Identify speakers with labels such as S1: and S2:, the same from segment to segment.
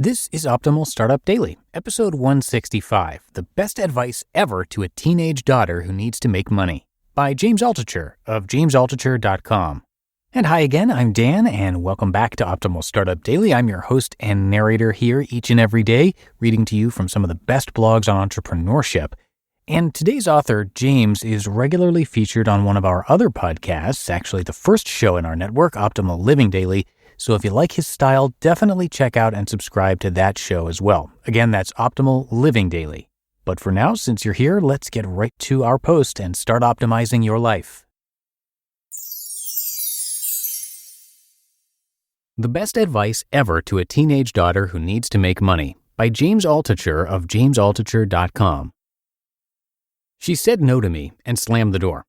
S1: This is Optimal Startup Daily, episode 165, the best advice ever to a teenage daughter who needs to make money, by James Altucher of jamesaltucher.com. And hi again, I'm Dan, and welcome back to Optimal Startup Daily. I'm your host and narrator here each and every day, reading to you from some of the best blogs on entrepreneurship. And today's author, James, is regularly featured on one of our other podcasts, actually the first show in our network, Optimal Living Daily. So if you like his style, definitely check out and subscribe to that show as well. Again, that's Optimal Living Daily. But for now, since you're here, let's get right to our post and start optimizing your life. The best advice ever to a teenage daughter who needs to make money, by James Altucher of jamesaltucher.com. She said no to me and slammed the door.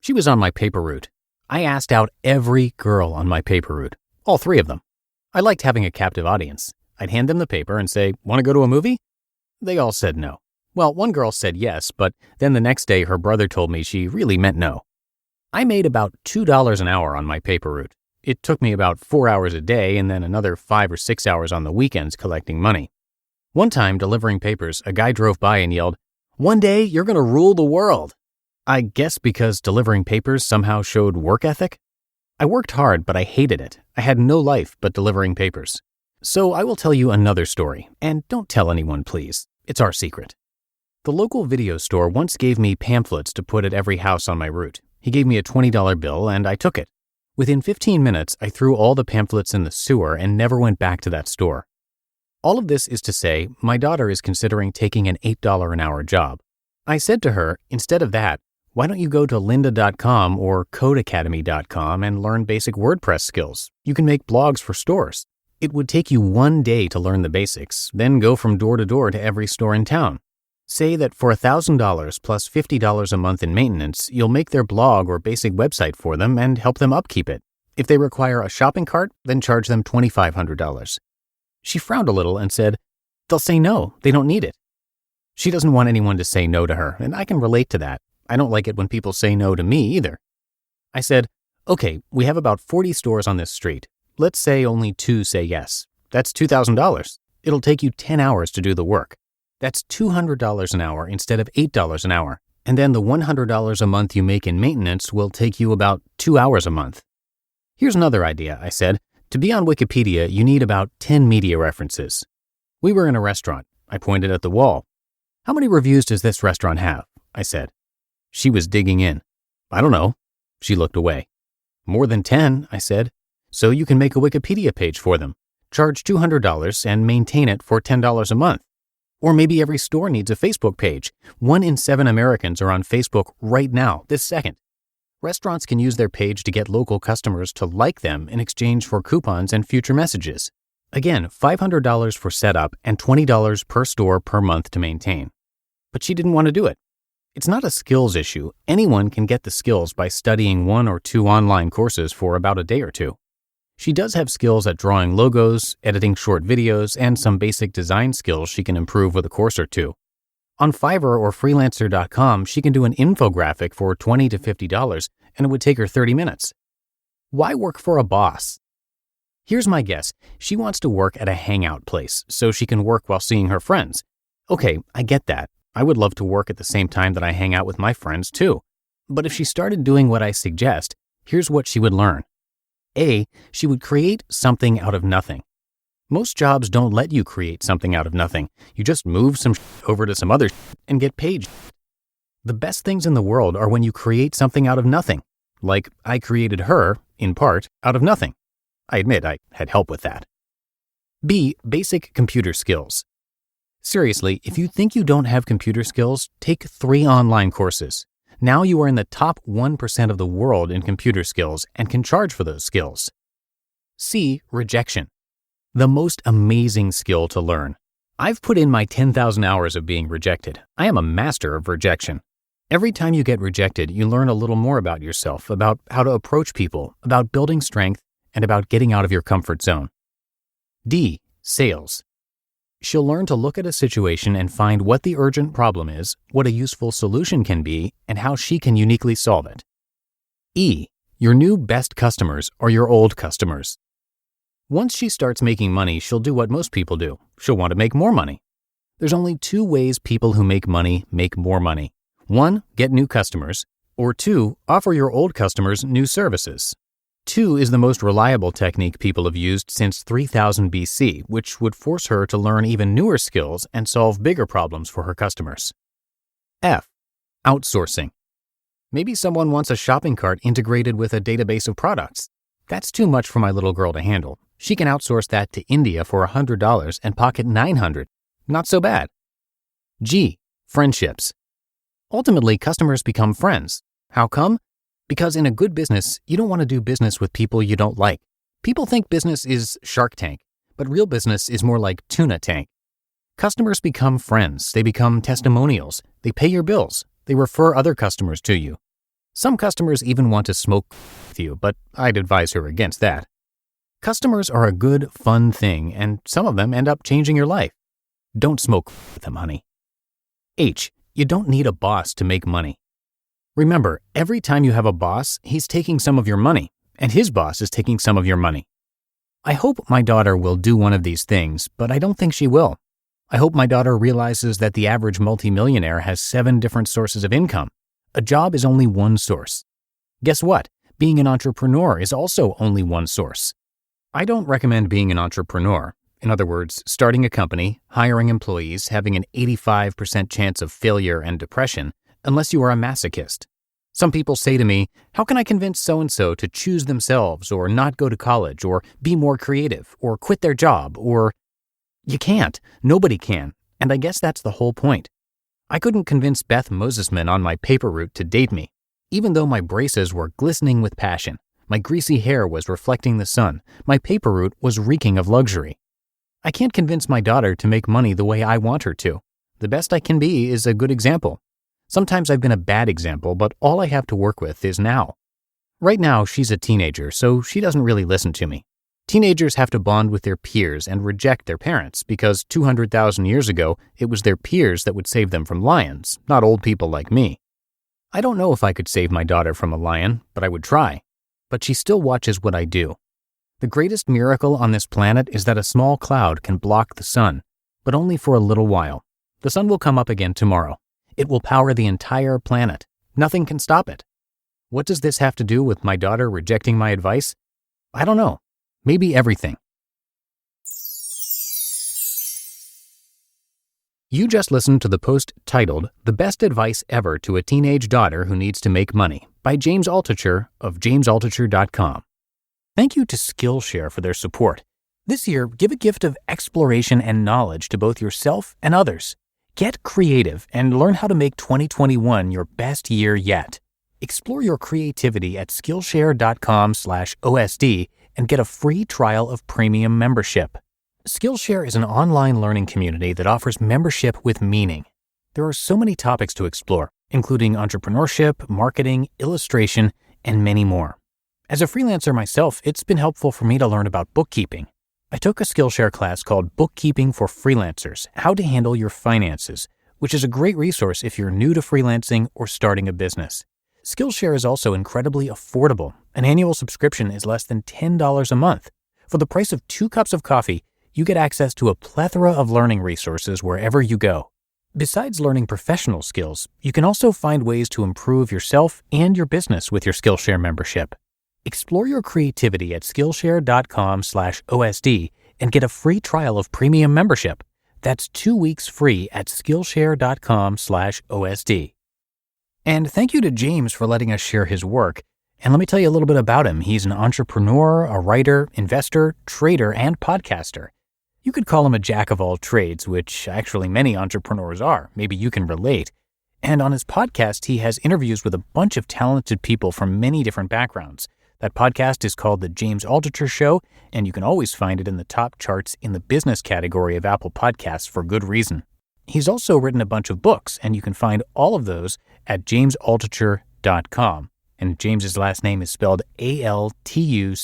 S1: She was on my paper route. I asked out every girl on my paper route. All three of them. I liked having a captive audience. I'd hand them the paper and say, "Want to go to a movie?" They all said no. Well, one girl said yes, but then the next day her brother told me she really meant no. I made about $2 an hour on my paper route. It took me about 4 hours a day and then another 5 or 6 hours on the weekends collecting money. One time, delivering papers, a guy drove by and yelled, "One day you're going to rule the world." I guess because delivering papers somehow showed work ethic? I worked hard, but I hated it. I had no life but delivering papers. So I will tell you another story, and don't tell anyone, please. It's our secret. The local video store once gave me pamphlets to put at every house on my route. He gave me a $20 bill, and I took it. Within 15 minutes, I threw all the pamphlets in the sewer and never went back to that store. All of this is to say, my daughter is considering taking an $8 an hour job. I said to her, instead of that, why don't you go to lynda.com or codeacademy.com and learn basic WordPress skills? You can make blogs for stores. It would take you 1 day to learn the basics, then go from door to door to every store in town. Say that for $1,000 plus $50 a month in maintenance, you'll make their blog or basic website for them and help them upkeep it. If they require a shopping cart, then charge them $2,500. She frowned a little and said, "They'll say no, they don't need it." She doesn't want anyone to say no to her, and I can relate to that. I don't like it when people say no to me either. I said, "Okay, we have about 40 stores on this street. Let's say only 2 say yes. That's $2,000. It'll take you 10 hours to do the work. That's $200 an hour instead of $8 an hour. And then the $100 a month you make in maintenance will take you about 2 hours a month." Here's another idea, I said. To be on Wikipedia, you need about 10 media references. We were in a restaurant. I pointed at the wall. "How many reviews does this restaurant have?" I said. She was digging in. "I don't know." She looked away. "More than 10, I said. "So you can make a Wikipedia page for them. Charge $200 and maintain it for $10 a month. Or maybe every store needs a Facebook page. 1 in 7 Americans are on Facebook right now, this second. Restaurants can use their page to get local customers to like them in exchange for coupons and future messages. Again, $500 for setup and $20 per store per month to maintain." But she didn't want to do it. It's not a skills issue. Anyone can get the skills by studying 1 or 2 online courses for about a day or 2. She does have skills at drawing logos, editing short videos, and some basic design skills she can improve with a course or 2. On Fiverr or freelancer.com, she can do an infographic for $20 to $50, and it would take her 30 minutes. Why work for a boss? Here's my guess. She wants to work at a hangout place, so she can work while seeing her friends. Okay, I get that. I would love to work at the same time that I hang out with my friends too. But if she started doing what I suggest, here's what she would learn. A, she would create something out of nothing. Most jobs don't let you create something out of nothing. You just move some over to some other and get paid. The best things in the world are when you create something out of nothing. Like I created her, in part, out of nothing. I admit I had help with that. B, basic computer skills. Seriously, if you think you don't have computer skills, take 3 online courses. Now you are in the top 1% of the world in computer skills and can charge for those skills. C, rejection. The most amazing skill to learn. I've put in my 10,000 hours of being rejected. I am a master of rejection. Every time you get rejected, you learn a little more about yourself, about how to approach people, about building strength, and about getting out of your comfort zone. D, sales. She'll learn to look at a situation and find what the urgent problem is, what a useful solution can be, and how she can uniquely solve it. E, your new best customers are your old customers. Once she starts making money, she'll do what most people do. She'll want to make more money. There's only two ways people who make money make more money. 1, get new customers, or 2, offer your old customers new services. 2 is the most reliable technique people have used since 3000 BC, which would force her to learn even newer skills and solve bigger problems for her customers. F, outsourcing. Maybe someone wants a shopping cart integrated with a database of products. That's too much for my little girl to handle. She can outsource that to India for $100 and pocket $900. Not so bad. G, friendships. Ultimately, customers become friends. How come? Because in a good business, you don't want to do business with people you don't like. People think business is Shark Tank, but real business is more like Tuna Tank. Customers become friends. They become testimonials. They pay your bills. They refer other customers to you. Some customers even want to smoke with you, but I'd advise her against that. Customers are a good, fun thing, and some of them end up changing your life. Don't smoke with them, honey. H, you don't need a boss to make money. Remember, every time you have a boss, he's taking some of your money, and his boss is taking some of your money. I hope my daughter will do one of these things, but I don't think she will. I hope my daughter realizes that the average multimillionaire has 7 different sources of income. A job is only one source. Guess what? Being an entrepreneur is also only one source. I don't recommend being an entrepreneur. In other words, starting a company, hiring employees, having an 85% chance of failure and depression, unless you are a masochist. Some people say to me, how can I convince so-and-so to choose themselves or not go to college or be more creative or quit their job or... You can't. Nobody can. And I guess that's the whole point. I couldn't convince Beth Mosesman on my paper route to date me, even though my braces were glistening with passion. My greasy hair was reflecting the sun. My paper route was reeking of luxury. I can't convince my daughter to make money the way I want her to. The best I can be is a good example. Sometimes I've been a bad example, but all I have to work with is now. Right now, she's a teenager, so she doesn't really listen to me. Teenagers have to bond with their peers and reject their parents because 200,000 years ago, it was their peers that would save them from lions, not old people like me. I don't know if I could save my daughter from a lion, but I would try. But she still watches what I do. The greatest miracle on this planet is that a small cloud can block the sun, but only for a little while. The sun will come up again tomorrow. It will power the entire planet. Nothing can stop it. What does this have to do with my daughter rejecting my advice? I don't know. Maybe everything. You just listened to the post titled, "The Best Advice Ever to a Teenage Daughter Who Needs to Make Money" by James Altucher of JamesAltucher.com. Thank you to Skillshare for their support. This year, give a gift of exploration and knowledge to both yourself and others. Get creative and learn how to make 2021 your best year yet. Explore your creativity at Skillshare.com/OSD and get a free trial of premium membership. Skillshare is an online learning community that offers membership with meaning. There are so many topics to explore, including entrepreneurship, marketing, illustration, and many more. As a freelancer myself, it's been helpful for me to learn about bookkeeping. I took a Skillshare class called Bookkeeping for Freelancers: How to Handle Your Finances, which is a great resource if you're new to freelancing or starting a business. Skillshare is also incredibly affordable. An annual subscription is less than $10 a month. For the price of 2 cups of coffee, you get access to a plethora of learning resources wherever you go. Besides learning professional skills, you can also find ways to improve yourself and your business with your Skillshare membership. Explore your creativity at Skillshare.com/OSD and get a free trial of premium membership. That's 2 weeks free at Skillshare.com/OSD. And thank you to James for letting us share his work. And let me tell you a little bit about him. He's an entrepreneur, a writer, investor, trader, and podcaster. You could call him a jack of all trades, which actually many entrepreneurs are. Maybe you can relate. And on his podcast, he has interviews with a bunch of talented people from many different backgrounds. That podcast is called The James Altucher Show, and you can always find it in the top charts in the business category of Apple Podcasts for good reason. He's also written a bunch of books, and you can find all of those at JamesAltucher.com. And James's last name is spelled Altucher.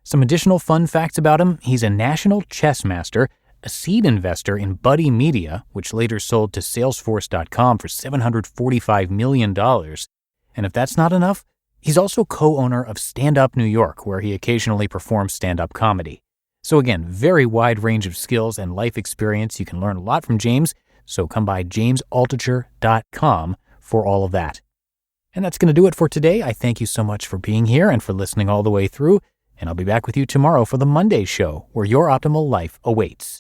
S1: Some additional fun facts about him: he's a national chess master, a seed investor in Buddy Media, which later sold to Salesforce.com for $745 million. And if that's not enough, He's also co-owner of Stand Up New York, where he occasionally performs stand-up comedy. So again, very wide range of skills and life experience. You can learn a lot from James, so come by jamesaltucher.com for all of that. And that's going to do it for today. I thank you so much for being here and for listening all the way through, and I'll be back with you tomorrow for the Monday show, where your optimal life awaits.